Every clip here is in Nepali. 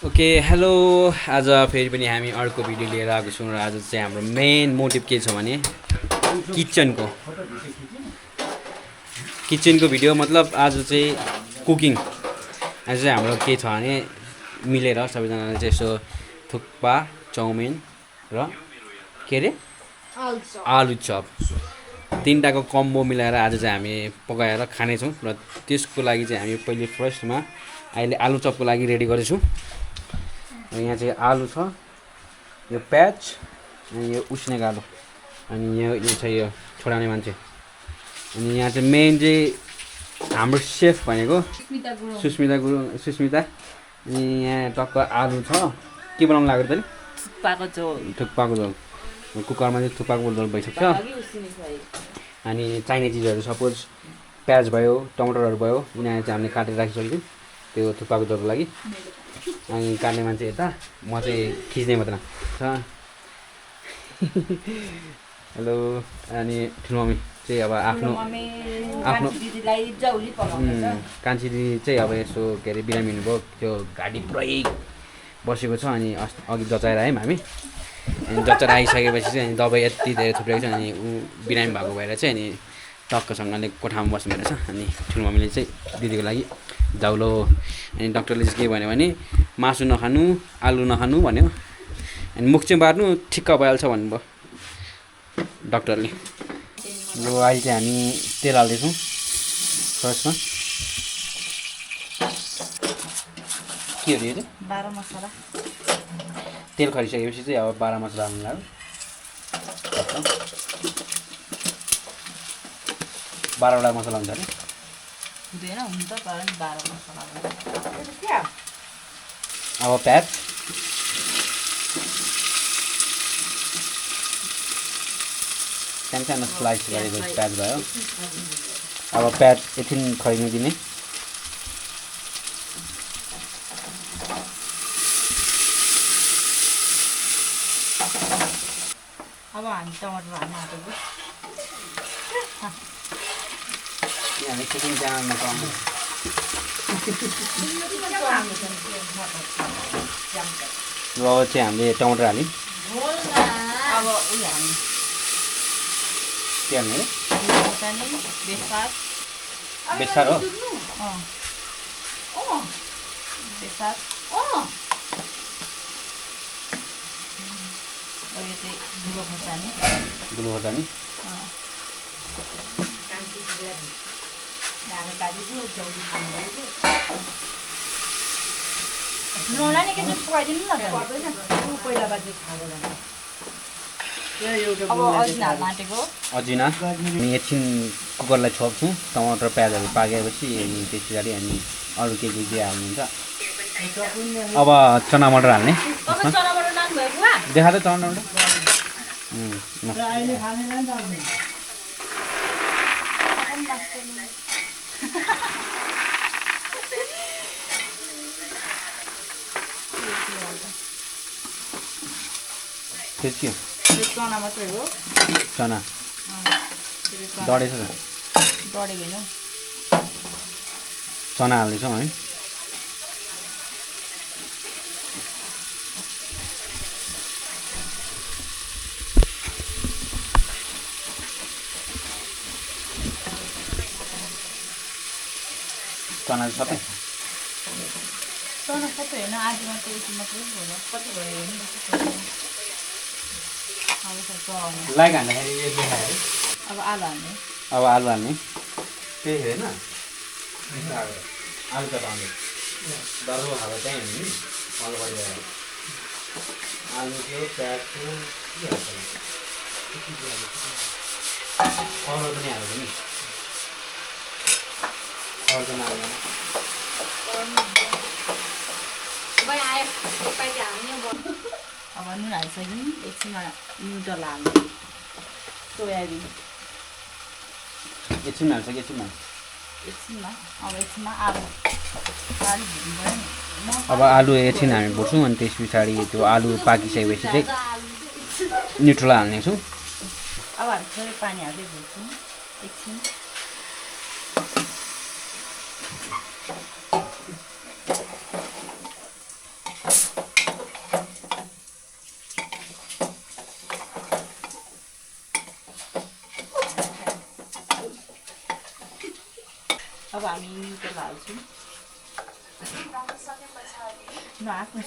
ओके हेलो आज फेरि पनि हामी अर्को भिडियो लिएर आएको छौँ र आज चाहिँ हाम्रो मेन मोटिभ के छ भने किचनको भिडियो मतलब आज चाहिँ कुकिङ आज चाहिँ हाम्रो के छ भने मिलेर सबैजनाले चाहिँ यसो थुक्पा चाउमिन र के अरे आलु चप तिनटाको कम्बो मिलाएर आज चाहिँ हामी पकाएर खानेछौँ र त्यसको लागि चाहिँ हामी पहिले फर्स्टमा अहिले आलु चपको लागि रेडी गर्दैछौँ। यहाँ चाहिँ आलु छ, यो प्याज अनि यो उसिनेको आलु अनि यो छ यो छोडाउने मान्छे अनि यहाँ चाहिँ मेन चाहिँ हाम्रो सेफ भनेको सुस्मिता अनि यहाँ टक्क आलु छ। के बनाउनु लाग्यो त थुक्पाको झोल कुकरमा चाहिँ थुक्पाको झोल भइसक्छ। अनि चाहिने चिजहरू सपोज प्याज भयो टमाटरहरू भयो यिनीहरू चाहिँ हामीले काटेर राखिसकेको त्यो थुक्पाको झोलको लागि। अनि काट्ने मान्छे यता म चाहिँ खिच्ने मात्र छ। हेलो अनि ठुलोमम्मी चाहिँ अब आफ्नो कान्छी दिदी चाहिँ अब यसो के अरे बिरामी हुनुभयो त्यो घाँटी पुरै बसेको छ अनि अघि जचाएर आयौँ हामी अनि जचाएर आइसकेपछि चाहिँ अनि दबाई यति धेरै थुप्रेको छ अनि ऊ बिरामी भएको भएर चाहिँ अनि टक्कसँगले कोठामा बस्नु भएको छ। अनि ठुलोमम्मीले चाहिँ दिदीको लागि जाउलो अनि डक्टरले चाहिँ के भन्यो भने मासु नखानु आलु नखानु भन्यो अनि मुख चाहिँ बार्नु ठिक्क भइहाल्छ भन्नुभयो डक्टरले। यो अहिले चाहिँ हामी तेल हाल्दैछौँ फर्स्टमा के हो यो चाहिँ बाह्र मसला तेल खरिसकेपछि चाहिँ अब 12 मसला हाल्नु लाग्यो। 12वटा मसला हुन्छ अरे हुँदैन हुन्छ तर नि 12 मसला अब प्याज सानो स्लाइस गरेको प्याज भयो। अब प्याज एकछिन खरिनु दिने अब हामी टमाटर हाल्न आँटेको हामी कुकिङ च्यानलमा पाउनु अब चाहिँ हामीले टमाटर हाल्यौँ। अब उयो हाल्नु के हाल्ने बेसार हो बेसार यो चाहिँ धुलो खोर्सानी अजिना अनि एकछिन कुकरलाई छोप्छौँ टमाटर प्याजहरू पाकेपछि अनि त्यस पछाडि अनि अरू के हाल्नुहुन्छ। अब चना मटर हाल्ने देखा त चना मटर चना मात्रै हो चना डढेछ डढेको चना हाल्दैछौँ है। चना सबै होइन आधी मात्रै यति मात्रै भयो कति भयो लाइक हाल्दाखेरि यो देखायो। अब आलु हाल्ने त्यही होइन आलु चप हाल्ने डरको खाएको त्यहीँ हुने अलगढी आलु थियो प्याज थियो के हाल्छ अरू पनि हाल्छ नि अरू त नहाल्दैन। अब नुन हालिसक्यौँ एकछिनमा नुडल हाल्ने सोयाबिन एकछिनमा हाल्छ कि एकछिनमा अब एकछिनमा आलु भुट्नु पऱ्यो नि। अब आलु एकछिन हामी भुट्छौँ अनि त्यस पछाडि त्यो आलु पाकिसकेपछि चाहिँ न्युट्रल हाल्नेछौँ। अब हामी थोरै पानी हाल्दै भुट्छौँ एकछिन हामी तेल हाल्छौँ आफ्नो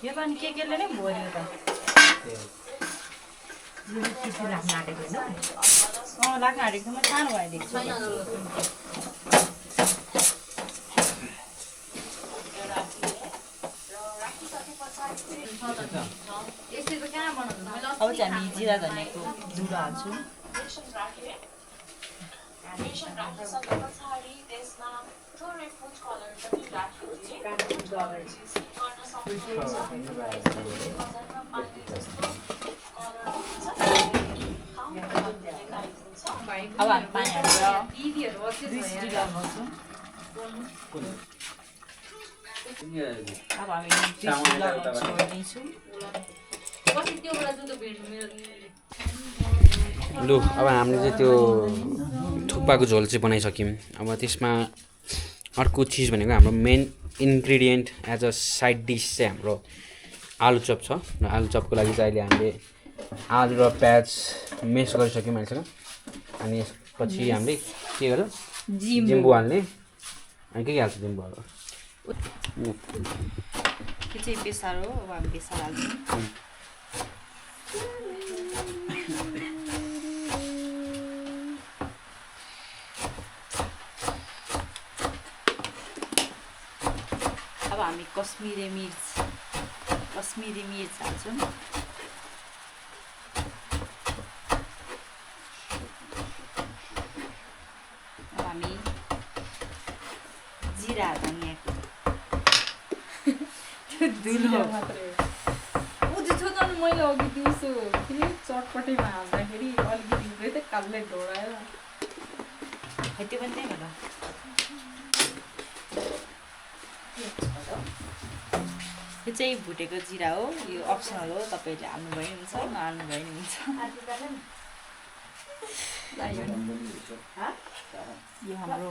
यो पनि केले नै भर्यो त लाग्न आँटेको होइन लाग्न आँटेको म सानो भइदिएको छु अब चाहिँ हामी जिरा धनियाँको धुलो हाल्छौँ अब हामी पानी हालेर 20 लगाउँछौँ अब हामी 20 छोड्दिन्छौँ लु अब हामीले चाहिँ त्यो थुक्पाको झोल चाहिँ बनाइसक्यौँ अब त्यसमा अर्को चिज भनेको हाम्रो main ingredient as a side dish चाहिँ हाम्रो आलु-चप छ र आलु-चपको लागि चाहिँ अहिले हामीले आलु र प्याज मेस गरिसक्यौँ अहिलेसम्म अनि पछि हामीले के गर्यो जिम्बु हाल्ने अनि के हाल्छ जिम्बुहरू त्यो चाहिँ बेसार हो अब हामी बेसार हाल्छौँ अब हामी कश्मिरी मिर्च हाल्छौँ अब हामी जिरा धनियाँको धुलो मैले अघि दिउँसो फेरि चटपटेमा हाल्दाखेरि अलिकति उब्रै त कालले ढोडायो त्यो पनि त्यही होला यो चाहिँ भुटेको जिरा हो यो अप्सनल हो तपाईँले हाल्नुभयो नि हुन्छ नहाल्नुभयो नि हुन्छ यो हाम्रो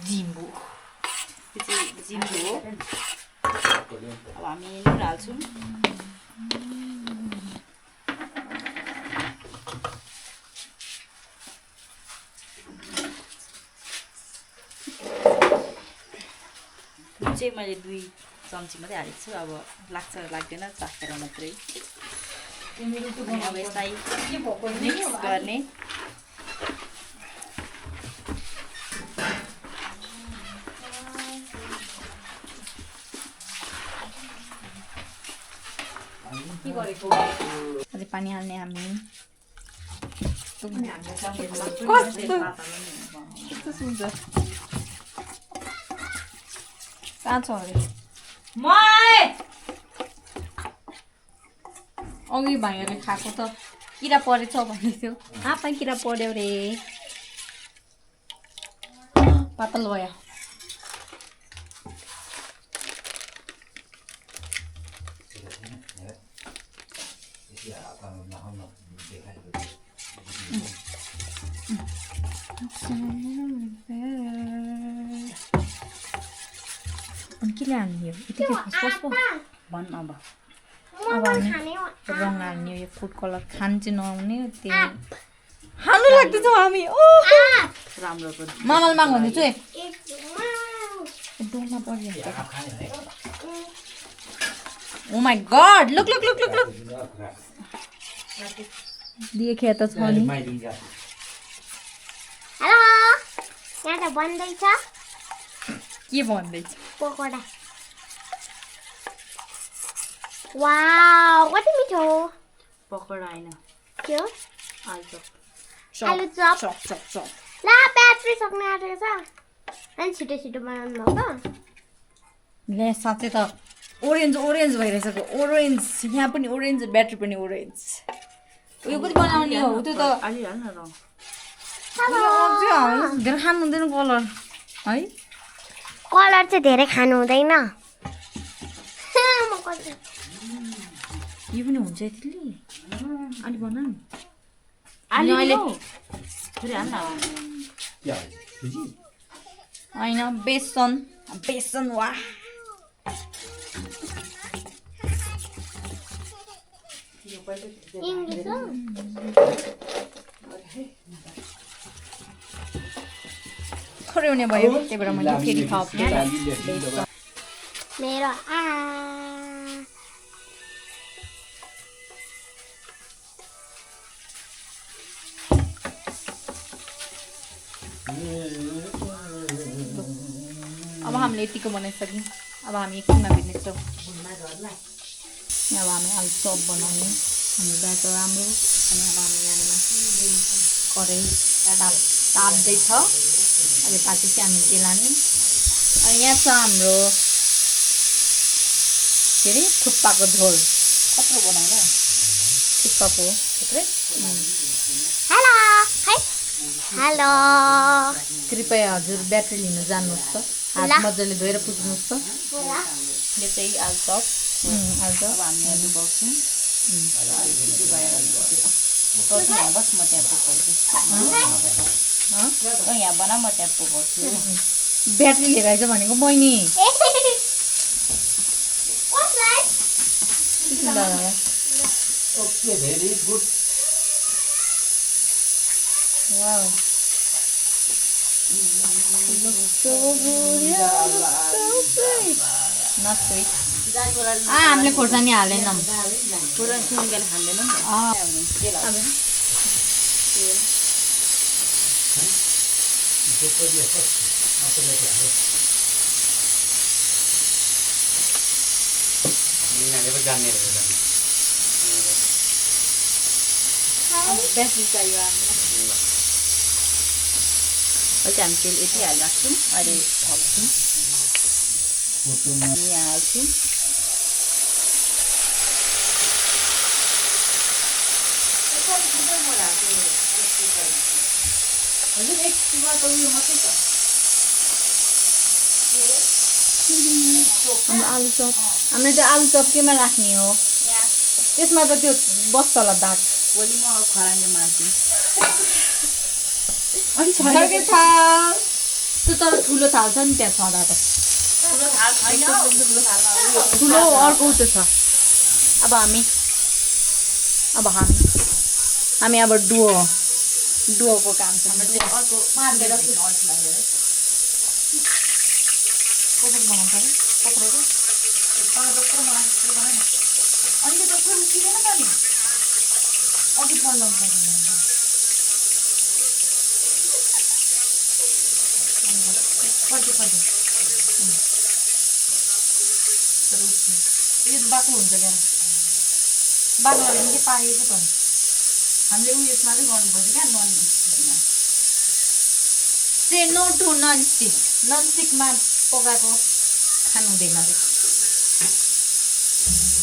जिम्बु यो चाहिँ जिम्बु हो अब हामी नुन हाल्छौँ चाहिँ मैले 2 चम्ची मात्रै हालेको छु अब लाग्छ लाग्दैन चाखेर मात्रै अब यसलाई मिक्स गर्ने अझै पानी हाल्ने हामी कहाँ छ अरे अघि भाइहरूले खाएको त किरा परेछ भन्दै थियो आफै किरा पर्यो रे पातल भयो के हाल्ने हो यति भन् अब रङ हाल्ने यो फुड कलर खान चाहिँ नआउने त्यो हाल्नु लाग्दैछ हामी राम्रो मामल माग भन्दैछु है डोलमा परिहाल्छ oh my god look look look look look देखे त छ नि हेलो यहाँ त बन्दैछ के भन्दैछ पकोडा वाउ कति मिठो पकोडा हैन के हो आलु-चप आलु-चप चप चप चप ला ब्याट्री सक्ने आँटेको छ अनि छिटो छिटो बनाउनु हो त ले साथै त ओरेन्ज ओरेन्ज भइरहेछ ओरेन्ज यहाँ पनि ओरेन्ज ब्याट्री पनि ओरेन्ज उयो कति बनाउने हो त्यो त अलि हाल न र धेरै खानु हुँदैन कलर है कलर चाहिँ धेरै खानु हुँदैन यो पनि हुन्छ यतिले अलि बना नि अहिले फेरि हाल न होइन बेसन बेसन वा इङ्ग्लिस हो थोरै हुने भयो त्यही भएर मैले फेरि थप्ने मेरो अब हामीले यतिको बनाइसक्यौँ अब हामी एकछिनमा भेट्नेछौँ अब हामी आलु-चप बनाउने हाम्रो ब्याटर राम्रो अनि अब हामी यहाँनिर कराई ताप्दैछ अहिले तातेपछि हामी तेल हाल्ने अनि यहाँ छ हाम्रो के अरे थुक्पाको झोल कत्रो बनाउने थुक्पाको थुप्रै हेलो है हेलो कृपया हजुर ब्याट्री लिन जानुहोस् त हात मजाले धोएर पुज्नुहोस् त यो चाहिँ आलु-चप आलु-चप हामी यहाँ डुबाउँछौँ बस म त्यहाँ पुगाउँछु यहाँ बना म त्यहाँ पुगाउँछु ब्याट्री लिएर आइज भनेको बहिनी ओके भेरी गुड वाउ हामीले खोर्सानी हालेनौँ पुरा सुनगाले हाल्दैनौँ ब्याट्री चाहियो हामीलाई अहिले हामी तेल यति हालिराख्छौँ अहिले थप्छौँ यहाँ हाल्छौँ हाम्रो आलु-चप हामीले त्यो आलु-चप केमा राख्ने हो त्यसमा त त्यो बस्छ होला दाग भोलि म खरानी मार्छु अनि त्यो तर ठुलो थाल छ नि त्यहाँ छँदा त ठुलो अर्को त्यो छ अब हामी अब डुवोको काम छ अर्को मार्दै बाक्लो हुन्छ क्या बाक्लो भने के पाकेको त हामीले उयसमा चाहिँ गर्नुपर्छ क्या नो टु ननस्टिकमा पकाएको खानु हुँदैन अरे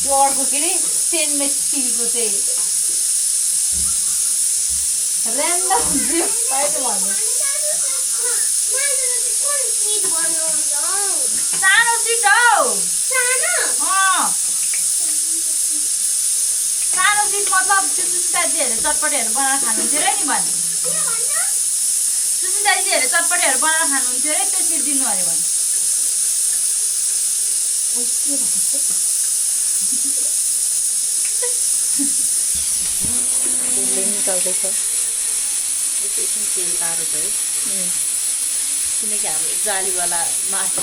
त्यो अर्को के अरे स्टेनलेस स्टिलको चाहिँ ऱ्यान्डम भन्नु सानो सिट हौ सानो सिट मतलब त्यो सुसिताजीहरूले चटपटेहरू बनाएर खानुहुन्थ्यो अरे नि भने सुसिताजीहरूले चटपटेहरू बनाएर खानुहुन्थ्यो अरे त्यो सिट दिनु अरे भने निकाल्दैछ तेल तारो छ है किनकि हाम्रो जालीवाला माछा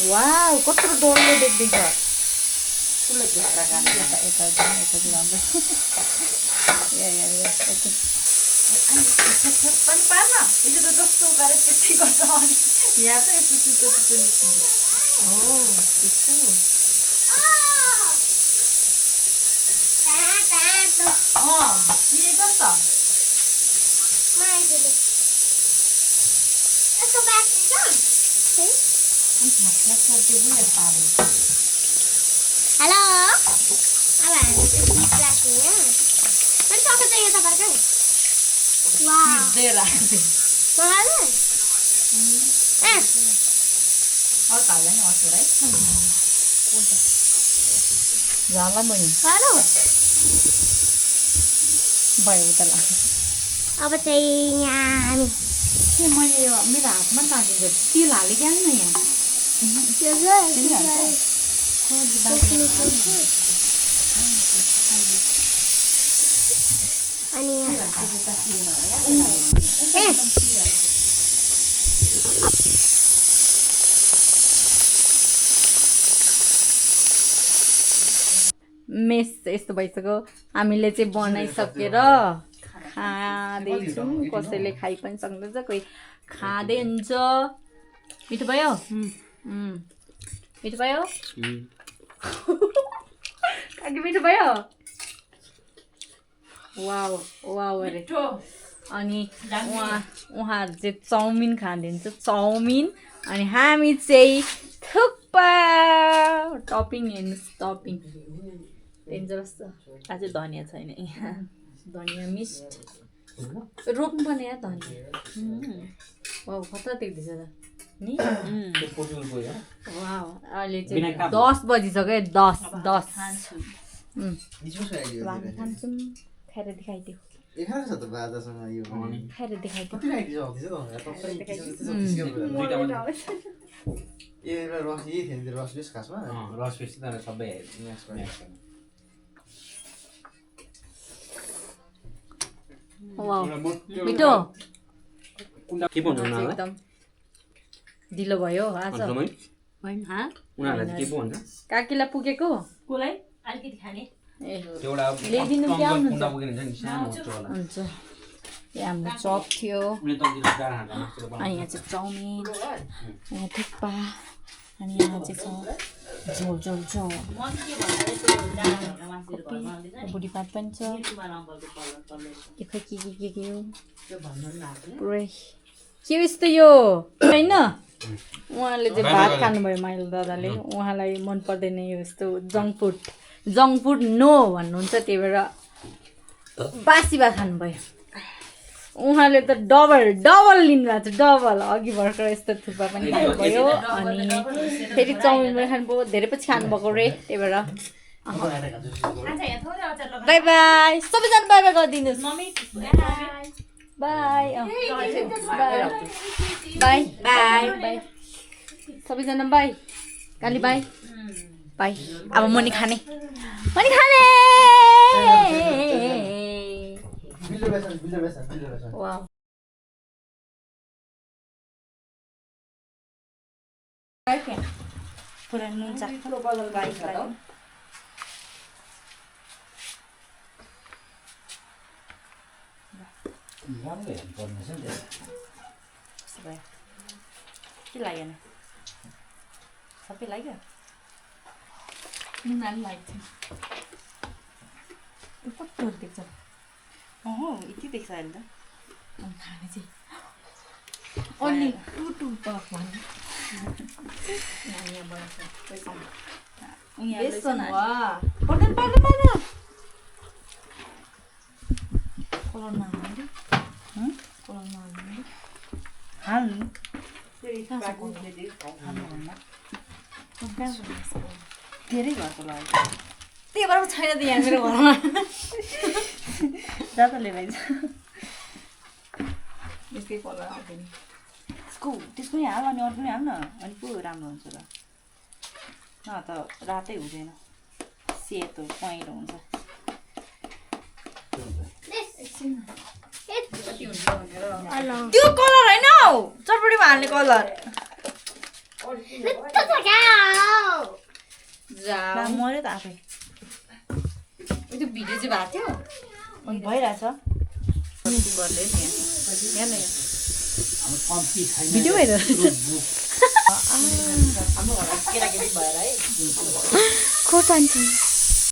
वाउ कत्रो डरले देख्दैछ ठुलो झुक्रा खानु यता राम्रो पनि पार्न यसो त जस्तो गरेर त्यस्तै गर्छ अनि यहाँ त यस्तो सुतो निस्किन्छ हो त्यस्तो मिलेको त हेलो अब हामी चाहिँ गीत राख्ने हो अनि सबै चाहिँ यता फर्क झाला बहिनी भयो त अब चाहिँ यहाँ हामी मैले मेरो हातमा ताकेको तेल हालेँ क्या अनि मेस यस्तो भइसक्यो हामीले चाहिँ बनाइसकेर खाँदैछौँ कसैले खाइ पनि सक्नुहुन्छ कोही खाँदै हुन्छ मिठो भयो मिठो भयो काकी मिठो भयो वाउ वाउ अरे अनि उहाँहरू चाहिँ चाउमिन खाँदैछ चाउमिन अनि हामी चाहिँ थुक्पा टपिङ हेर्नुहोस् टपिङ डेन्जरस छ अझै धनियाँ छैन यहाँ धनियाँ मिस्ट रोप्नु पर्ने या धनियाँ वाउ खतरा देख्दैछ त नि वाउ अहिले चाहिँ 10 बजिसक्यो 10 खान्छौँ खाएर देखाइदियो खाएर देखाइदियो मिठो एकदम ढिलो भयो आज काकीलाई पुगेको अलिकति खाने ल्याइदिनु क्या हुन्छ यहाँ हाम्रो चप थियो अनि यहाँ चाहिँ चाउमिन यहाँ थुक्पा अनि यहाँ चाहिँ छ झोल झोल झोल बुढीपात पनि छ के खै के हो पुरै के यस्तो यो होइन उहाँले चाहिँ भात खानुभयो माइलो दादाले उहाँलाई मन पर्दैन यो यस्तो जङ्क फुड नो भन्नुहुन्छ त्यही भएर बासी भात खानुभयो उहाँले त डबल लिनुभएको छ डबल अघि भर्खर यस्तो थुक्पा पनि खानुभयो अनि फेरि चाउमिन पनि खानुभयो धेरै पछि खानुभएको रे त्यही भएर बाई बाई सबैजना बाई बाई गरिदिनुहोस् बाई बाई बाई बाई सबैजना बाई काली बाई बाई अब मनी खाने वाउ पुरा नुन चाख्छ गाईलाई के लाग्यो नि सबै लाग्यो नुन लाग्थ्यो कस्तो देख्छ यति देख्छ अहिले त खाने चाहिँ अन्ली टु पफ भन्ने धेरै घरको लाग्यो त्यही भएर छैन त यहाँ मेरो घरमा जाँदा लिएर आइज यस्तै कलर आउँदैन त्यसको पनि हाल अनि अरू पनि हाल न अनि पो राम्रो हुन्छ र न त रातै हुँदैन सेतो पहेँलो हुन्छ त्यो कलर होइन हौ चटपटीमा हाल्ने कलर मऱ्यो त आफै त्यो भिडियो चाहिँ भएको थियो अनि भइरहेछ भिडियो हेर हाम्रो घरमा केटाकेटी भएर है खोर्सानी